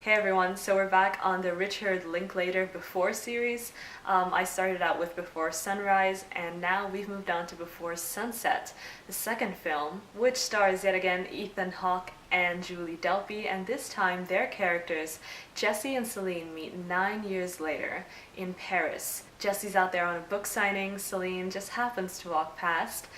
Hey everyone, so we're back on the Richard Linklater Before series. I started out with Before Sunrise, and now we've moved on to Before Sunset, the second film, which stars yet again Ethan Hawke and Julie Delpy, and this time their characters, Jesse and Celine, meet 9 years later in Paris. Jesse's out there on a book signing, Celine just happens to walk past.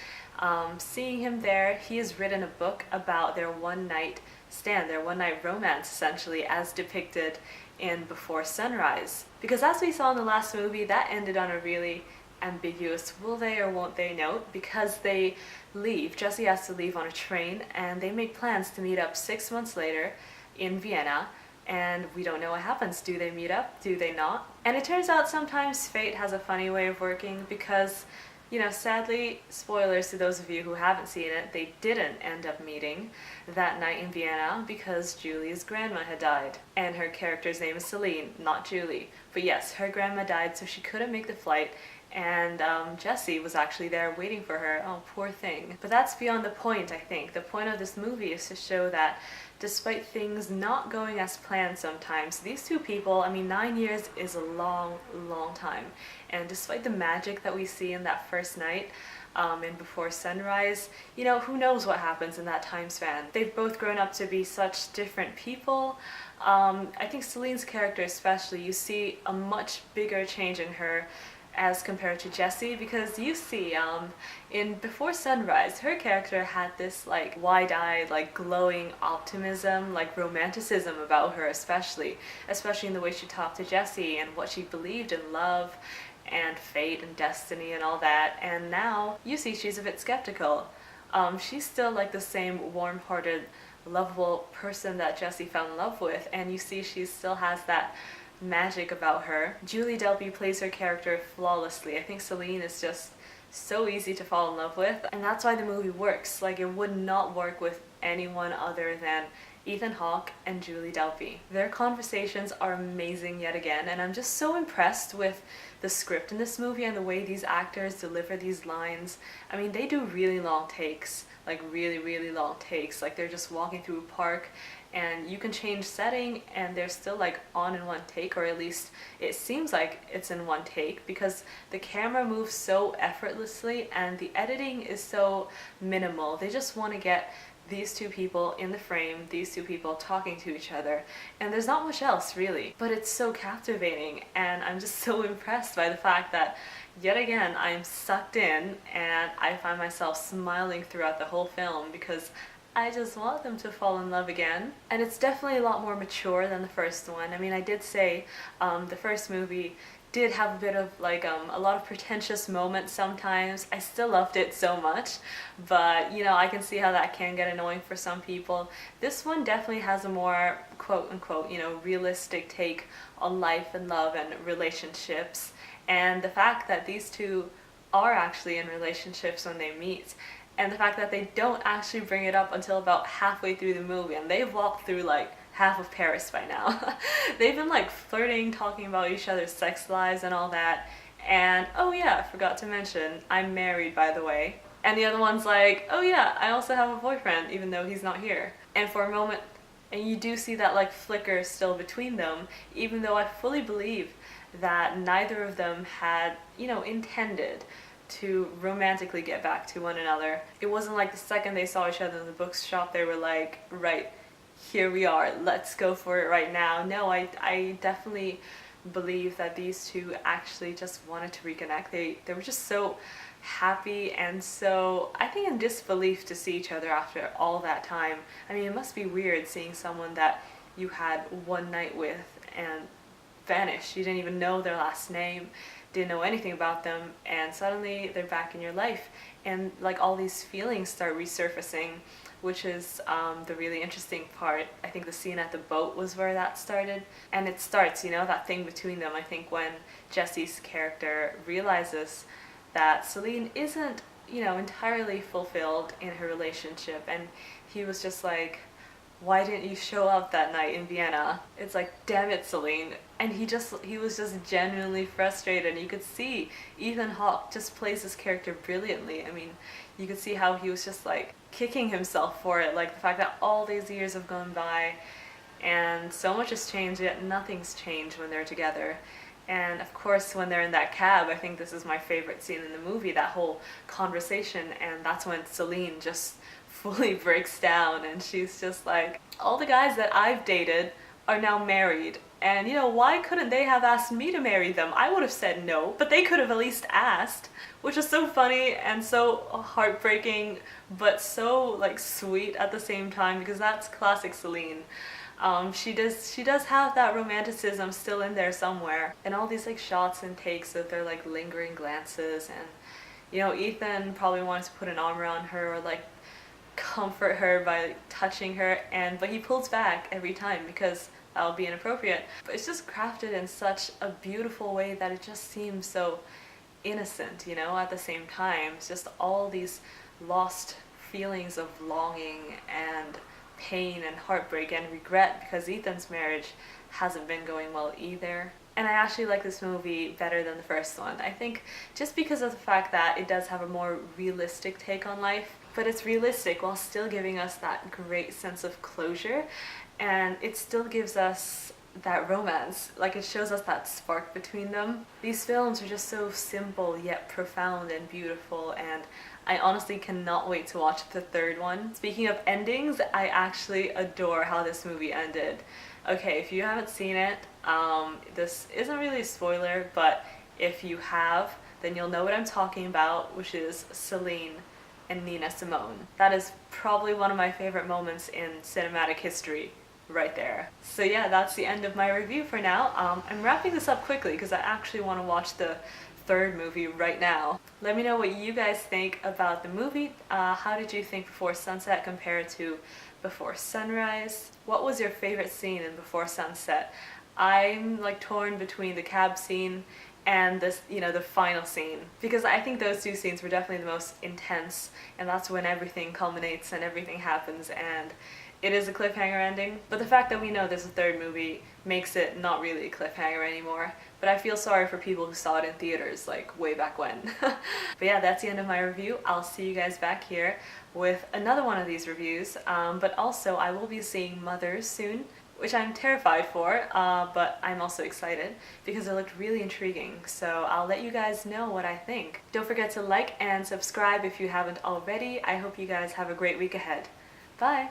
Seeing him there, he has written a book about their one-night stand, their one-night romance essentially, as depicted in Before Sunrise. Because as we saw in the last movie, that ended on a really ambiguous will they or won't they note, because they leave. Jesse has to leave on a train, and they make plans to meet up 6 months later in Vienna, and we don't know what happens. Do they meet up? Do they not? And it turns out sometimes fate has a funny way of working, because sadly, spoilers to those of you who haven't seen it, they didn't end up meeting that night in Vienna because Julie's grandma had died. And her character's name is Celine, not Julie. But yes, her grandma died, so she couldn't make the flight, and Jesse was actually there waiting for her. Oh, poor thing. But that's beyond the point, I think. The point of this movie is to show that despite things not going as planned sometimes, these two people, 9 years is a long, long time. And despite the magic that we see in that first night, and Before Sunrise, who knows what happens in that time span. They've both grown up to be such different people. I think Celine's character especially, you see a much bigger change in her as compared to Jesse, because you see in Before Sunrise, her character had this wide-eyed, glowing optimism, romanticism about her, especially in the way she talked to Jesse and what she believed in love and fate and destiny and all that. And now you see she's a bit skeptical. She's still the same warm-hearted, lovable person that Jesse fell in love with, and you see she still has that magic about her. Julie Delpy plays her character flawlessly. I think Celine is just so easy to fall in love with, and that's why the movie works. It would not work with anyone other than Ethan Hawke and Julie Delpy. Their conversations are amazing yet again, and I'm just so impressed with the script in this movie and the way these actors deliver these lines. They do really long takes, really, really long takes. They're just walking through a park, and you can change setting and they're still on in one take, or at least it seems like it's in one take, because the camera moves so effortlessly and the editing is so minimal. They just want to get these two people in the frame, these two people talking to each other, and there's not much else really. But it's so captivating, and I'm just so impressed by the fact that yet again I'm sucked in, and I find myself smiling throughout the whole film because I just want them to fall in love again. And it's definitely a lot more mature than the first one. I did say the first movie did have a bit of a lot of pretentious moments sometimes. I still loved it so much, but I can see how that can get annoying for some people. This one definitely has a more quote-unquote realistic take on life and love and relationships, and the fact that these two are actually in relationships when they meet, and the fact that they don't actually bring it up until about halfway through the movie, and they've walked through half of Paris by now. They've been flirting, talking about each other's sex lives and all that, and oh yeah, I forgot to mention, I'm married, by the way. And the other one's oh yeah, I also have a boyfriend, even though he's not here. And for a moment, and you do see that flicker still between them, even though I fully believe that neither of them had, intended to romantically get back to one another. It wasn't the second they saw each other in the bookshop, they were right, here we are, let's go for it right now. No, I definitely believe that these two actually just wanted to reconnect. They were just so happy and so, I think, in disbelief to see each other after all that time. It must be weird seeing someone that you had one night with and vanish. You didn't even know their last name, didn't know anything about them, and suddenly they're back in your life, and all these feelings start resurfacing, which is the really interesting part. I think the scene at the boat was where that started, and it starts, that thing between them. I think when Jesse's character realizes that Celine isn't, entirely fulfilled in her relationship, and he was just why didn't you show up that night in Vienna? It's damn it, Celine. And he was just genuinely frustrated. You could see Ethan Hawke just plays his character brilliantly. You could see how he was just kicking himself for it, the fact that all these years have gone by and so much has changed, yet nothing's changed when they're together. And of course, when they're in that cab, I think this is my favorite scene in the movie, that whole conversation, and that's when Celine just fully breaks down and she's just like, all the guys that I've dated are now married, and you know, why couldn't they have asked me to marry them? I would have said no, but they could have at least asked, which is so funny and so heartbreaking, but so like sweet at the same time, because that's classic Celine. She does have that romanticism still in there somewhere, and all these like shots and takes of their like lingering glances, and you know, Ethan probably wants to put an arm around her or like comfort her by like, touching her, but he pulls back every time because that would be inappropriate. But it's just crafted in such a beautiful way that it just seems so innocent, you know, at the same time. It's just all these lost feelings of longing and pain and heartbreak and regret, because Ethan's marriage hasn't been going well either. And I actually like this movie better than the first one. I think just because of the fact that it does have a more realistic take on life, but it's realistic while still giving us that great sense of closure, and it still gives us that romance. Like, it shows us that spark between them. These films are just so simple yet profound and beautiful, and I honestly cannot wait to watch the third one. Speaking of endings, I actually adore how this movie ended. Okay, if you haven't seen it, this isn't really a spoiler, but if you have, then you'll know what I'm talking about, which is Celine and Nina Simone. That is probably one of my favorite moments in cinematic history, right there. So yeah, that's the end of my review for now. I'm wrapping this up quickly because I actually want to watch the third movie right now. Let me know what you guys think about the movie. How did you think Before Sunset compared to Before Sunrise? What was your favorite scene in Before Sunset? I'm like torn between the cab scene and this, you know, the final scene, because I think those two scenes were definitely the most intense, and that's when everything culminates and everything happens, and it is a cliffhanger ending. But the fact that we know there's a third movie makes it not really a cliffhanger anymore. But I feel sorry for people who saw it in theaters like way back when. But yeah, that's the end of my review. I'll see you guys back here with another one of these reviews. But also I will be seeing Mothers soon, which I'm terrified for, but I'm also excited because it looked really intriguing. So I'll let you guys know what I think. Don't forget to like and subscribe if you haven't already. I hope you guys have a great week ahead. Bye!